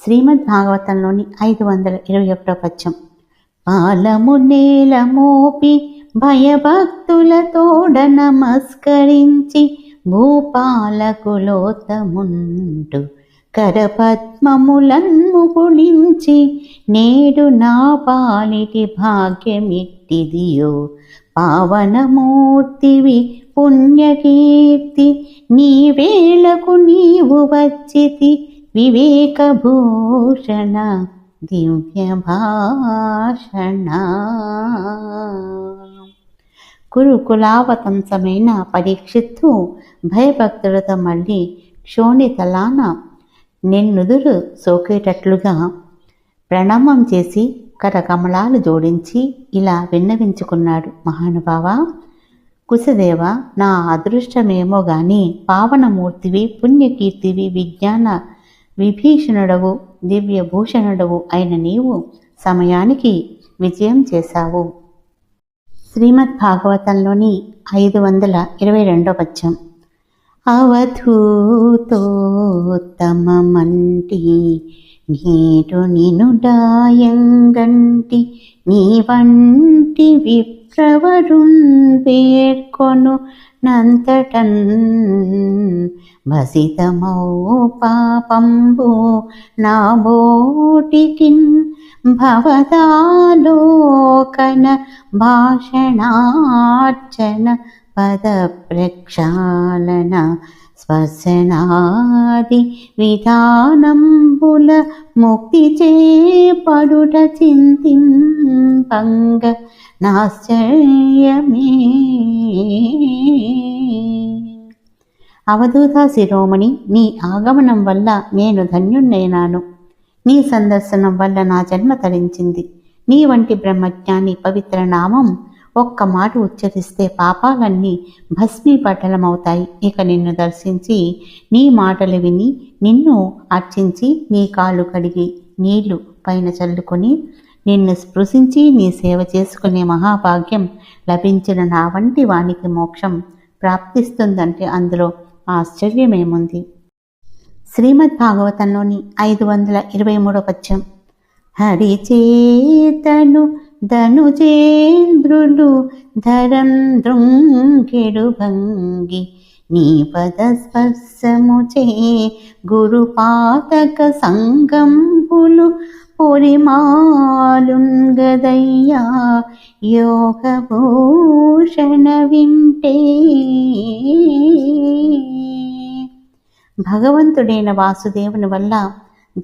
శ్రీమద్ భాగవతంలోని 521 పద్యం. పాలము నేల మోపి భయభక్తులతోడ నమస్కరించి భూపాలకులోతముండు కరపద్మములన్ము గుణించి నేడు నా పాలిటి భాగ్యమిట్టిదియో పావనమూర్తివి పుణ్యకీర్తి నీ వేళకు నీవు వచ్చితి వివేకభూషణ దివ్య భాషణ. కురుకులావతంసమైన పరీక్షిత్తు భయభక్తులతో మళ్ళీ క్షోణితలాన నిన్నుదురు సోకేటట్లుగా ప్రణామం చేసి కరకమలాలు జోడించి ఇలా విన్నవించుకున్నాడు. మహానుభావ, కుశదేవ, నా అదృష్టమేమో గాని పావనమూర్తివి పుణ్యకీర్తివి విజ్ఞాన విభీషణుడవు దివ్యభూషణుడవు అయిన నీవు సమయానికి విజయం చేశావు. శ్రీమద్ భాగవతంలోని 522 పద్యం. అవధూతోత్తమమంటి నేడు నిను డాయంగంటి నీ వంటి విప్రవరున్ పేర్కొను నంతటన్ భసితమౌ పాపంబు నా బోటికిన్ భవదాలోకన భాషణార్చన పద ప్రక్షాళన స్పర్శనాది విధానంబుల ముక్తి చేపడుట చింతింపంగ నాశ్చర్యమే. అవధూత శిరోమణి, నీ ఆగమనం వల్ల నేను ధన్యుణ్ణైనాను. నీ సందర్శనం వల్ల నా జన్మ తరించింది. నీ వంటి బ్రహ్మజ్ఞాని పవిత్ర నామం ఒక్క మాట ఉచ్చరిస్తే పాపాలన్నీ భస్మీపటలమవుతాయి. ఇక నిన్ను దర్శించి నీ మాటలు విని నిన్ను అర్చించి నీ కాళ్ళు కడిగి నీళ్లు పైన చల్లుకొని నిన్ను స్పృశించి నీ సేవ చేసుకునే మహాభాగ్యం లభించిన నా వంటి వానికి మోక్షం ప్రాప్తిస్తుందంటే అందులో ఆశ్చర్యమేముంది. శ్రీమద్ భాగవతంలోని 523 పద్యం. హరిచేతను ధనుజేంద్రులు ధరం దృంగెడు భంగి నీ పద స్పర్శముచే గురుపాతక సంగంబులు పొరిమాలుంగదయ్యా యోగభూషణ వింటే. భగవంతుడైన వాసుదేవుని వల్ల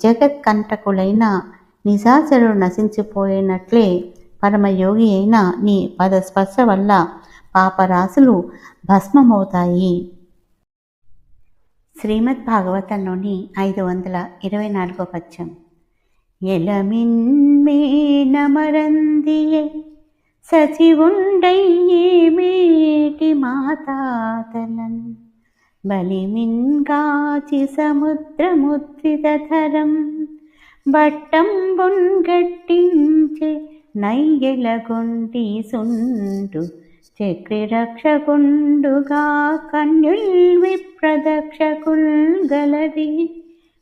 జగత్కంటకులైన నిశాచరుడు నశించిపోయినట్లే పరమయోగి అయిన నీ పదస్పర్శ వల్ల పాపరాశులు భస్మమవుతాయి. శ్రీమద్ భాగవతంలోని 524 పద్యం. ఎలమిన్మే నమరందియే సచివుండయ్యే మేటి మాతాతలన్ బలిమిన్గాచి సముద్రముద్రితధరం బట్టంబున్ గట్టించే నయ్యెలగొంటి సుండు చక్రి రక్షకుండుగా కన్యుల్ విప్రదక్షకుల్ గలది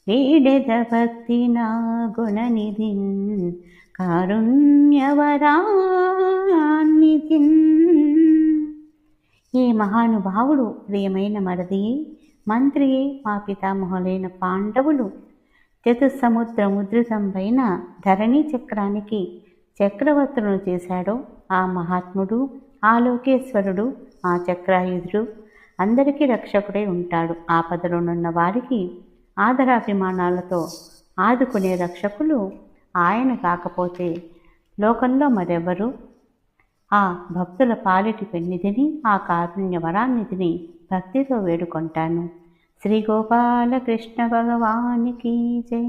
వీడెద భక్తి నా గుణనిధిన్ కారుణ్యవరాన్నిధిన్. ఏ మహానుభావుడు ప్రియమైన మరదియే మంత్రియే మా పితామహులైన పాండవులు చతుస్సముద్ర ముద్రితం పైన ధరణీ చక్రానికి చక్రవర్తులను చేశాడో ఆ మహాత్ముడు, ఆ లోకేశ్వరుడు, ఆ చక్రాయుధుడు అందరికీ రక్షకుడై ఉంటాడు. ఆపదలోనున్న వారికి ఆదరాభిమానాలతో ఆదుకునే రక్షకులు ఆయన కాకపోతే లోకంలో మరెవరు? ఆ భక్తుల పాలిటి పెన్నిధిని, ఆ కారుణ్య వరాన్నిధిని భక్తితో వేడుకొంటాను. శ్రీ గోపాల కృష్ణ భగవానికి జై.